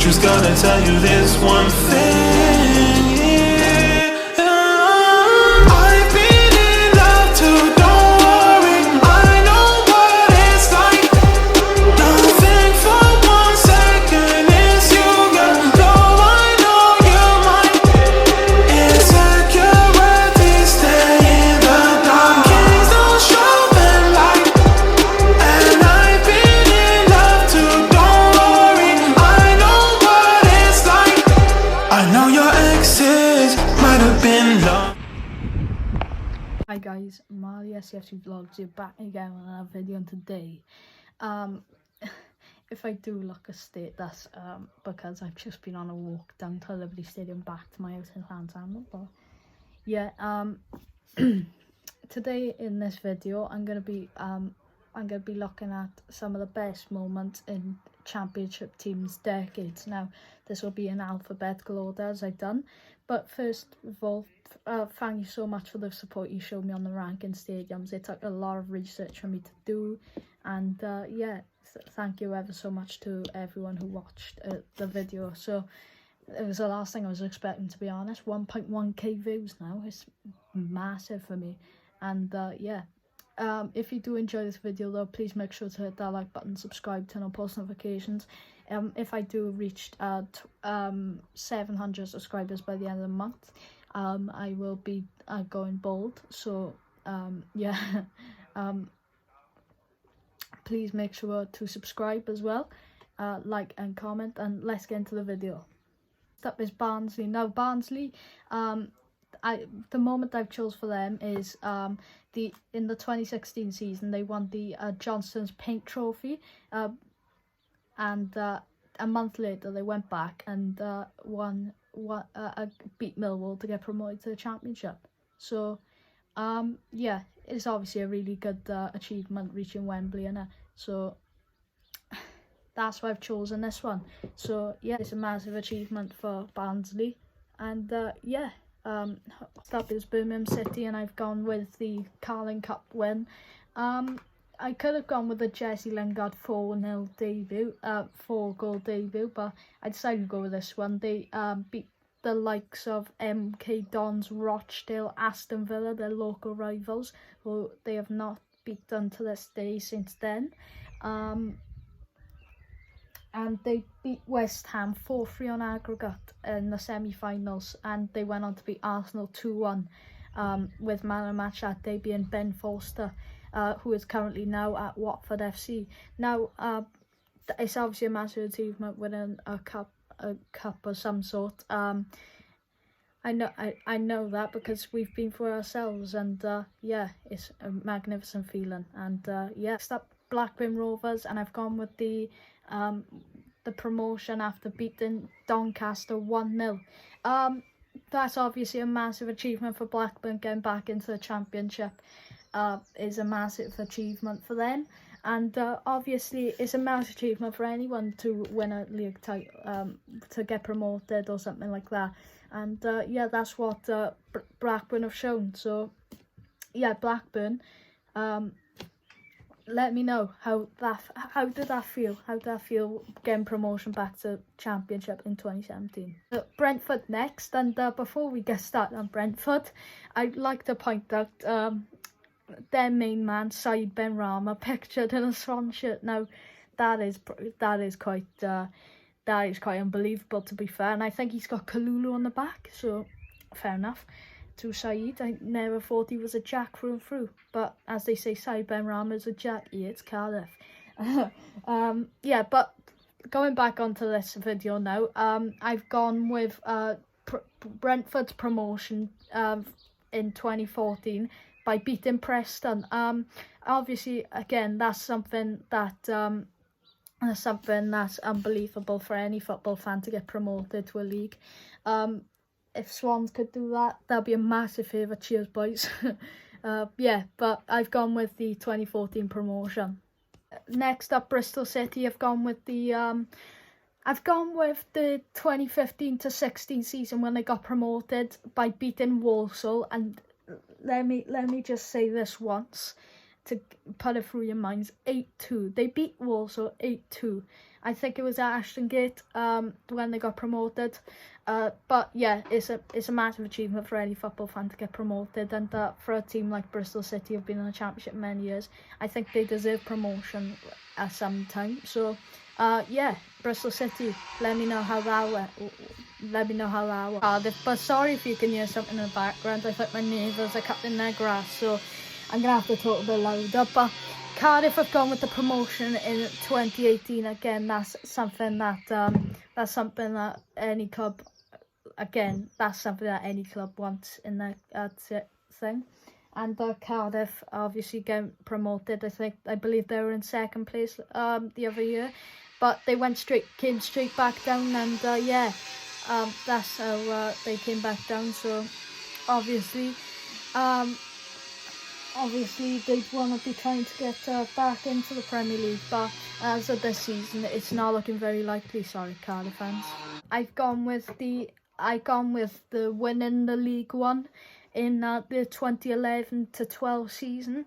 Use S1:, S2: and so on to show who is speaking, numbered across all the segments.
S1: just gotta tell you this one thing, yeah. I've been in love too, don't worry, I know what it's like. Nothing for 1 second is you, girl, though I know you might. Insecurity, stay in the dark, kings don't show them light. And I've been in love too, don't worry, I know what it's like. I know your exes might have been long.
S2: Hi guys, YTMarleySCFC vlogs here back again with another video, and today if I do look a state, that's because I've just been on a walk down to Liberty Stadium back to my house in Llansamble. But yeah, today in this video I'm gonna be looking at some of the best moments in championship teams' decades. Now this will be in alphabetical order as I've done, but first of all, thank you so much for the support you showed me on the ranking stadiums. It took a lot of research for me to do, and yeah, thank you ever so much to everyone who watched the video. So it was the last thing I was expecting, to be honest. 1.1k views now. It's massive for me. And yeah, if you do enjoy this video though, please make sure to hit that like button, subscribe, turn on post notifications. If I do reach 700 subscribers by the end of the month, I will be going bold. So yeah, please make sure to subscribe as well, like and comment, and let's get into the video. Next up is Barnsley. Now Barnsley, the moment I've chose for them is in the 2016 season they won the Johnston's Paint Trophy, and a month later they went back and beat Millwall to get promoted to the Championship. So yeah, it's obviously a really good achievement reaching Wembley, and so that's why I've chosen this one. So yeah, it's a massive achievement for Barnsley. And yeah, that is Birmingham City, and I've gone with the Carling Cup win. I could have gone with the Jesse Lingard 4-0 debut, 4-goal debut, but I decided to go with this one. They beat the likes of MK Dons, Rochdale, Aston Villa, their local rivals, who they have not beaten to this day since then. And they beat West Ham 4-3 on aggregate in the semi-finals, and they went on to beat Arsenal 2-1, with man of the match that day being Ben Forster, who is currently now at Watford FC. Now, it's obviously a massive achievement winning a cup of some sort. I know that because we've been through ourselves, and yeah, it's a magnificent feeling. And yeah, next up, Blackburn Rovers, and I've gone with the promotion after beating Doncaster 1-0. That's obviously a massive achievement for Blackburn. Getting back into the Championship is a massive achievement for them, and obviously it's a massive achievement for anyone to win a league title, to get promoted or something like that. And yeah, that's what Blackburn have shown. So yeah, Blackburn, let me know how did that feel getting promotion back to Championship in 2017. Brentford next, and before we get started on Brentford, I'd like to point out their main man Said Benrahma pictured in a Swan shirt. Now that is quite unbelievable, to be fair, and I think he's got Kalulu on the back, so fair enough to Said. I never thought he was a Jack through and through, but as they say, Said Benrahma is a Jack. Yeah, it's Cardiff. Yeah, but going back onto this video now, I've gone with Brentford's promotion in 2014 by beating Preston. Obviously, again, that's something that's unbelievable for any football fan to get promoted to a league. If Swans could do that, that'd be a massive favour. Cheers, boys. Yeah, but I've gone with the 2014 promotion. Next up, Bristol City. I've gone with the 2015 to 16 season when they got promoted by beating Walsall. And let me just say this once. to put it through your minds, 8-2. They beat Walsall 8-2. I think it was at Ashton Gate when they got promoted. But yeah, it's a massive achievement for any football fan to get promoted, and for a team like Bristol City, who've been in the Championship many years, I think they deserve promotion at some time. So yeah, Bristol City, let me know how that went. Let me know how that went. But sorry if you can hear something in the background. I think my neighbours are cutting their grass, so I'm gonna have to talk a bit louder. But Cardiff have gone with the promotion in 2018 again. That's something that any club, again, that's something that any club wants in their thing. And Cardiff obviously getting promoted. I believe they were in second place the other year, but they came straight back down, and yeah, that's how they came back down. So obviously they want to be trying to get back into the Premier League, but as of this season, it's not looking very likely. Sorry, Cardiff fans. I've gone with the winning the League One in the 2011-12 season.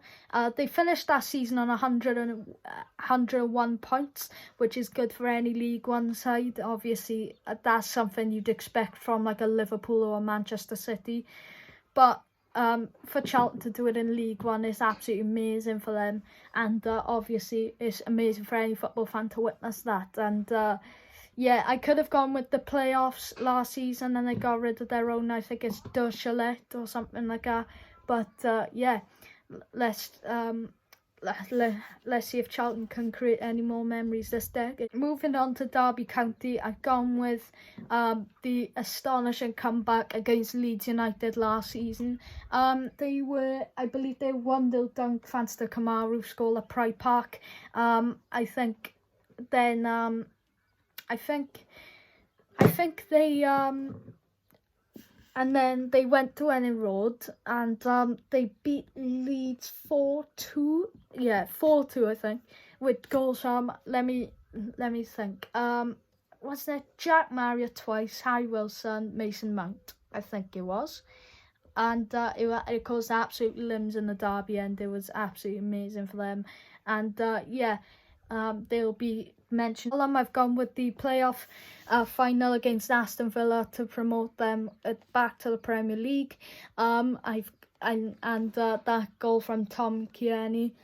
S2: They finished that season on 101 points, which is good for any League One side. Obviously, that's something you'd expect from like a Liverpool or a Manchester City, but for Charlton to do it in League One is absolutely amazing for them, and obviously it's amazing for any football fan to witness that. And yeah, I could have gone with the playoffs last season and they got rid of their own, I think it's De Chalet or something like that. But yeah, let's see if Charlton can create any more memories this decade. Moving on to Derby County, I've gone with the astonishing comeback against Leeds United last season. I believe they 1-0 down thanks to Kamaru score at Pride Park. I think they and then they went to Enning Road and they beat Leeds 4-2. Yeah, 4-2 I think, with goals from let me think. Was it Jack Marriott twice, Harry Wilson, Mason Mount? I think it was. And it caused absolute limbs in the derby end. It was absolutely amazing for them. And yeah, they'll be mentioned. I've gone with the playoff final against Aston Villa to promote them back to the Premier League. That goal from Tom Kearney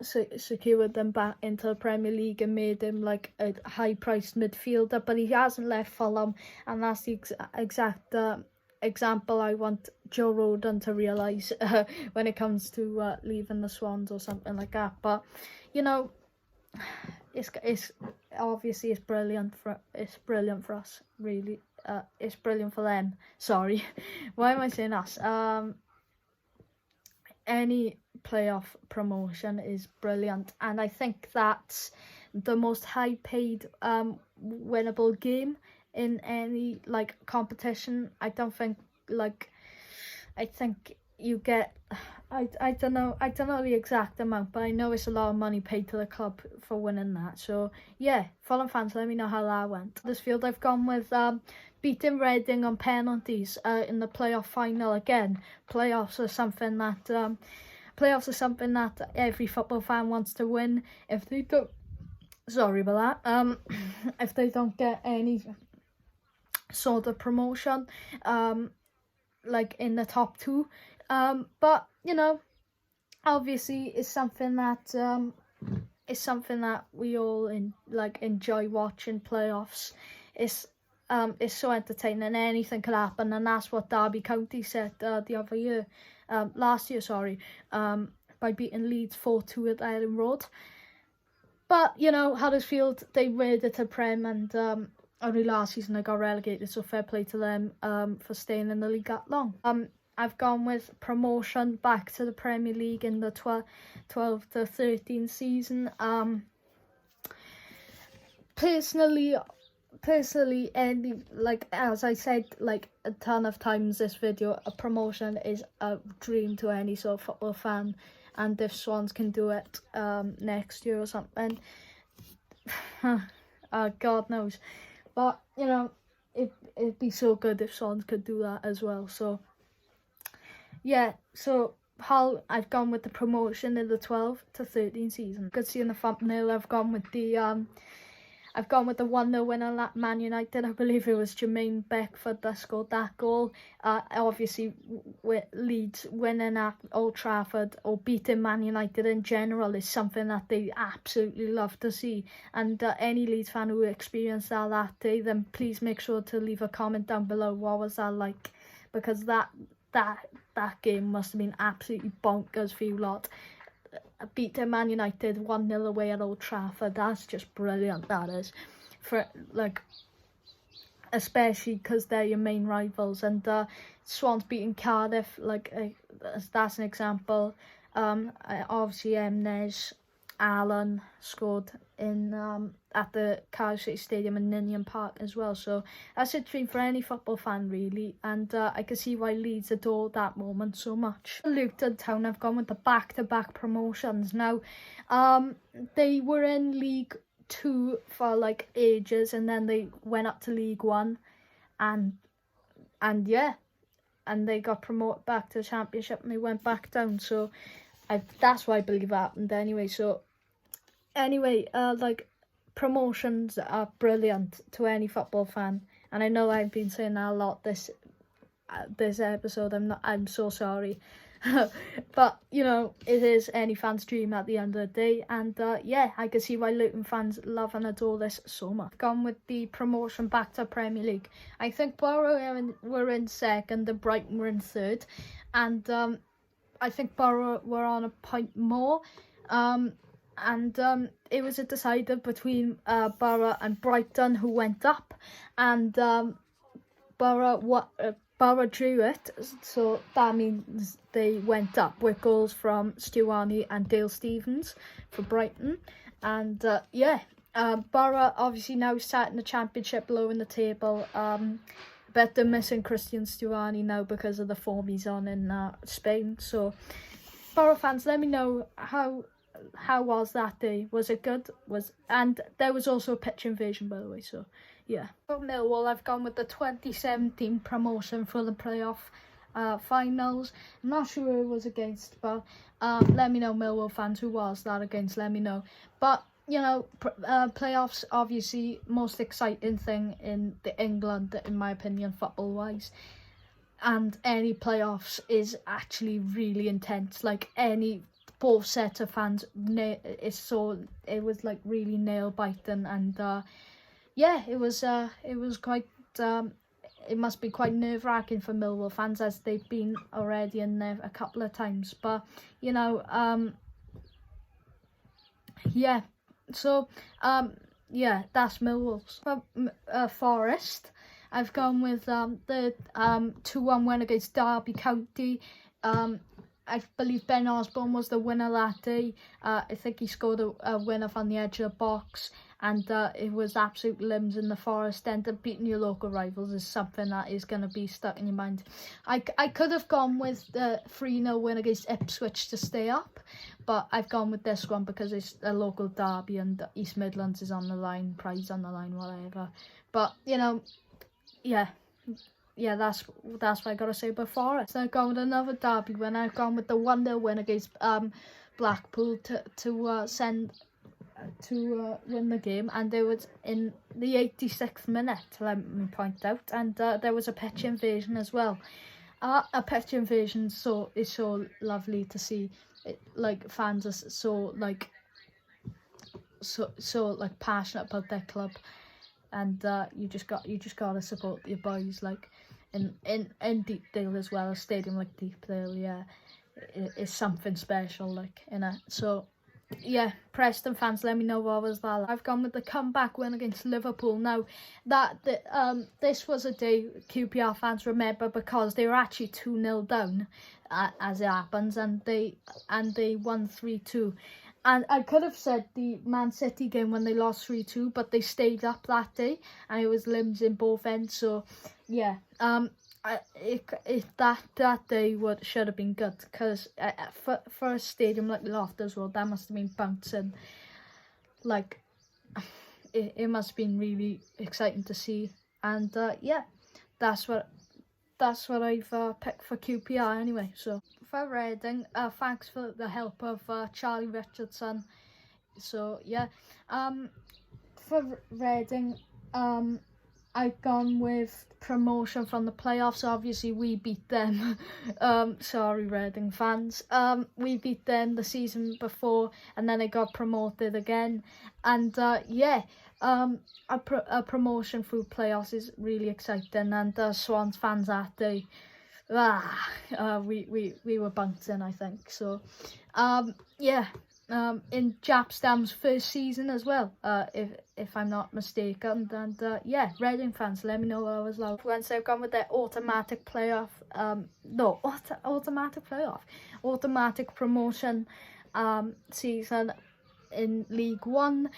S2: secured them back into the Premier League and made him like a high-priced midfielder. But he hasn't left Fulham, and that's the exact example I want Joe Rodon to realise when it comes to leaving the Swans or something like that. But you know, it's obviously it's brilliant for us, really. It's brilliant for them. Sorry, why am I saying us? Any playoff promotion is brilliant, and I think that's the most high paid winnable game in any like competition. I think you get, I don't know the exact amount, but I know it's a lot of money paid to the club for winning that. So yeah, Fulham fans, let me know how that went. This field I've gone with beating Reading on penalties in the playoff final again. Playoffs are something that every football fan wants to win. If they don't, sorry about that. If they don't get any sort of promotion, like in the top two, but you know, obviously it's something that we all enjoy watching. Playoffs, it's so entertaining. Anything could happen, and that's what Derby County said last year, by beating Leeds 4-2 at Enning Road. But you know, Huddersfield, they made it to Prem, and only last season they got relegated, so fair play to them for staying in the league that long. I've gone with promotion back to the Premier League in the 12-13 season. Personally, any, like as I said like a ton of times this video, a promotion is a dream to any sort of football fan, and if Swans can do it next year or something, God knows. But you know, it'd be so good if Swans could do that as well. So yeah, so Hull, I've gone with the promotion in the 12 to 13 season. You could see in the thumbnail I've gone with the 1-0 winner at Man United. I believe it was Jermaine Beckford that scored that goal. Obviously, with Leeds winning at Old Trafford or beating Man United in general is something that they absolutely love to see. And any Leeds fan who experienced that day, then please make sure to leave a comment down below. What was that like? Because that game must have been absolutely bonkers for you lot. Beating Man United 1-0 away at Old Trafford, that's just brilliant, that is. For like, especially because they're your main rivals, and Swans beating Cardiff, like that's an example. Obviously Emnes Allen scored in at the Cardiff City Stadium in Ninian Park as well, so that's a dream for any football fan really, and I can see why Leeds adore that moment so much. Luton Town, I've gone with the back-to-back promotions. Now they were in League 2 for like ages, and then they went up to League 1, and they got promoted back to the Championship, and they went back down, so that's what I believe happened anyway. So anyway, like, promotions are brilliant to any football fan, and I know I've been saying that a lot this episode. I'm so sorry. But you know, it is any fan's dream at the end of the day, and yeah, I can see why Luton fans love and adore this so much. Gone with the promotion back to Premier League. I think Borough were in second and Brighton were in third, and I think Borough were on a point more, and it was a decider between Borough and Brighton, who went up, and Borough drew it, so that means they went up with goals from Stuani and Dale Stevens for Brighton. And yeah, Borough obviously now sat in the Championship low in the table, but they're missing Christian Stuani now because of the form he's on in Spain. So Borough fans, let me know how was that day. Was it good? And there was also a pitch invasion, by the way, so yeah. For Millwall, I've gone with the 2017 promotion for the playoff finals. I'm not sure who it was against, but let me know, Millwall fans, who was that against, let me know. But you know, playoffs, obviously most exciting thing in England, in my opinion, football wise. And any playoffs is actually really intense. Like, both sets of fans, it was like really nail biting, and yeah, it was quite it must be quite nerve-wracking for Millwall fans, as they've been already in there a couple of times. But you know, yeah, so yeah, that's Millwall's. Forest, I've gone with the 2-1 win against Derby County. I believe Ben Osborne was the winner that day. I think he scored a winner from the edge of the box, and it was absolute limbs in the Forest end. Beating your local rivals is something that is going to be stuck in your mind. I could have gone with the 3-0 win against Ipswich to stay up, but I've gone with this one because it's a local derby and East Midlands is on the line, pride's on the line, whatever. But you know, yeah, that's what I gotta say about Forest. So I've gone with another derby win. I've gone with the 1-0 win against Blackpool to win the game, and it was in the 86th minute, let me point out, and there was a pitch invasion as well. A pitch invasion is so lovely to see. Like, fans are so passionate about their club, and you just gotta support your boys, like in Deepdale as well. A stadium like Deepdale, yeah, is something special, like, in it. So yeah, Preston fans, let me know what was that. I've gone with the comeback win against Liverpool. Now, this was a day QPR fans remember, because they were actually 2-0 down, as it happens, and they won 3-2. And I could have said the Man City game when they lost 3-2, but they stayed up that day, and it was limbs in both ends. So yeah, that day should have been good, because for a stadium like Loftus Road, that must have been bouncing. Like, it must have been really exciting to see. And yeah, that's what I've picked for QPR anyway. So for Reading. Thanks for the help of Charlie Richardson. So yeah, for Reading, I've gone with promotion from the playoffs. Obviously, we beat them. Sorry, Reading fans. We beat them the season before, and then they got promoted again. And yeah, a promotion through playoffs is really exciting. And Swans fans that day, we were bouncing, I think. So, yeah. In Japstam's first season as well, if I'm not mistaken. And yeah, Reading fans, let me know what I was like. Wednesday, I've gone with their automatic playoff, automatic promotion season in League One.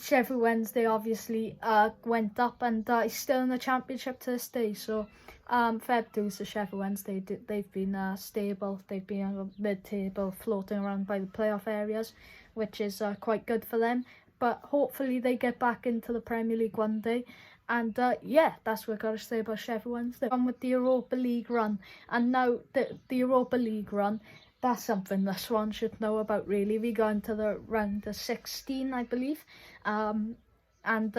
S2: Sheffield Wednesday obviously went up and is still in the Championship to this day. So fair dues to Sheffield Wednesday. They've been stable. They've been on the mid-table, floating around by the playoff areas, which is quite good for them. But hopefully they get back into the Premier League one day. And yeah, that's what I've got to say about Sheffield Wednesday. On with the Europa League run. And now the Europa League run, that's something the Swans should know about, really. We got into the round of 16, I believe. And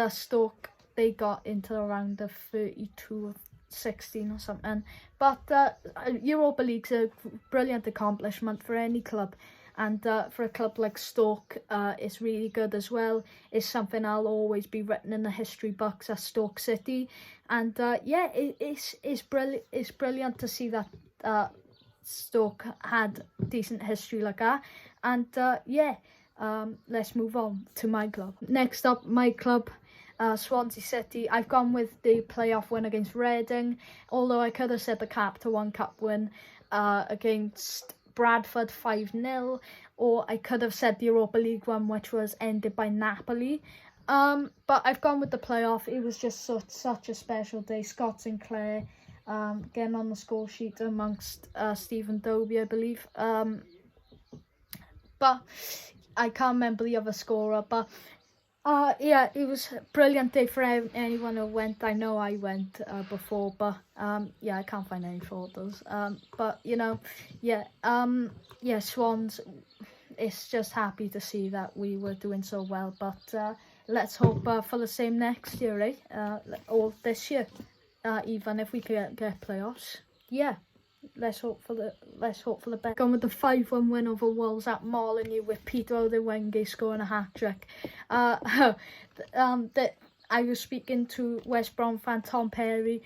S2: Stoke, they got into the round of 32 or 16 or something. But Europa League's a brilliant accomplishment for any club. And for a club like Stoke, it's really good as well. It's something I'll always be written in the history books at Stoke City. And yeah, it's brilliant to see that Stoke had decent history like that. And yeah, let's move on to my club. Next up, my club, Swansea City. I've gone with the playoff win against Reading, although I could have said the Cap to 1 Cup win against Bradford 5-0, or I could have said the Europa League one, which was ended by Napoli. But I've gone with the playoff. It was just such a special day. Scott Sinclair getting on the score sheet amongst Stephen Dobie, I believe. But I can't remember the other scorer. But yeah, it was a brilliant day for anyone who went. I know I went before, but yeah, I can't find any photos. But you know, yeah, yeah, Swans. It's just happy to see that we were doing so well. But let's hope for the same next year, eh? Or this year, even if we could get playoffs. Yeah. Let's hope for the best. Gone with the 5-1 win over Wolves at Molineux with Peter Odewenge scoring a hat-trick. I was speaking to West Brom fan Tom Perry,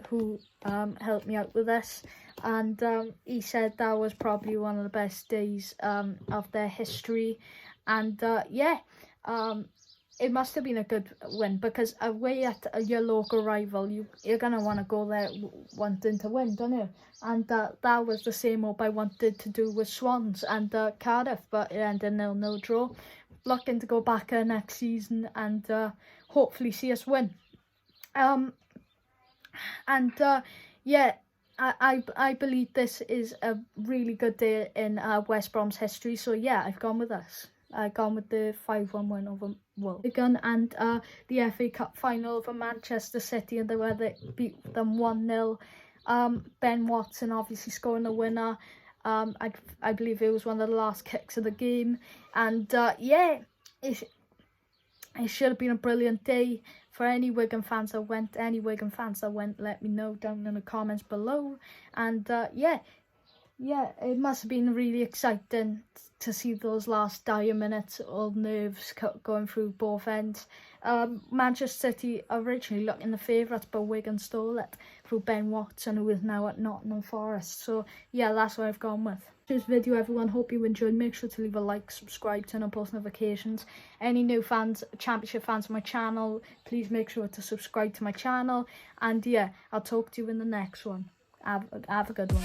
S2: who helped me out with this, and he said that was probably one of the best days of their history. And yeah, it must have been a good win, because away at your local rival, you're going to want to go there wanting to win, don't you? And that was the same what I wanted to do with Swans and Cardiff, but it ended 0-0 draw. Looking to go back next season and hopefully see us win. And yeah, I believe this is a really good day in West Brom's history. So yeah, I've gone with this. I've gone with the 5-1 win over Wigan, and the FA Cup final over Manchester City, and they beat them 1-0. Ben Watson obviously scoring the winner. I believe it was one of the last kicks of the game, and yeah, it should have been a brilliant day for any Wigan fans that went. Let me know down in the comments below. And yeah, it must have been really exciting to see those last dire minutes, all nerves going through both ends. Manchester City originally looking the favourites, but Wigan stole it through Ben Watson, who is now at Nottingham Forest. So yeah, that's what I've gone with. This video, everyone, hope you enjoyed. Make sure to leave a like, subscribe, turn on post notifications. Any new fans, Championship fans of my channel, please make sure to subscribe to my channel. And yeah, I'll talk to you in the next one. Have a good one.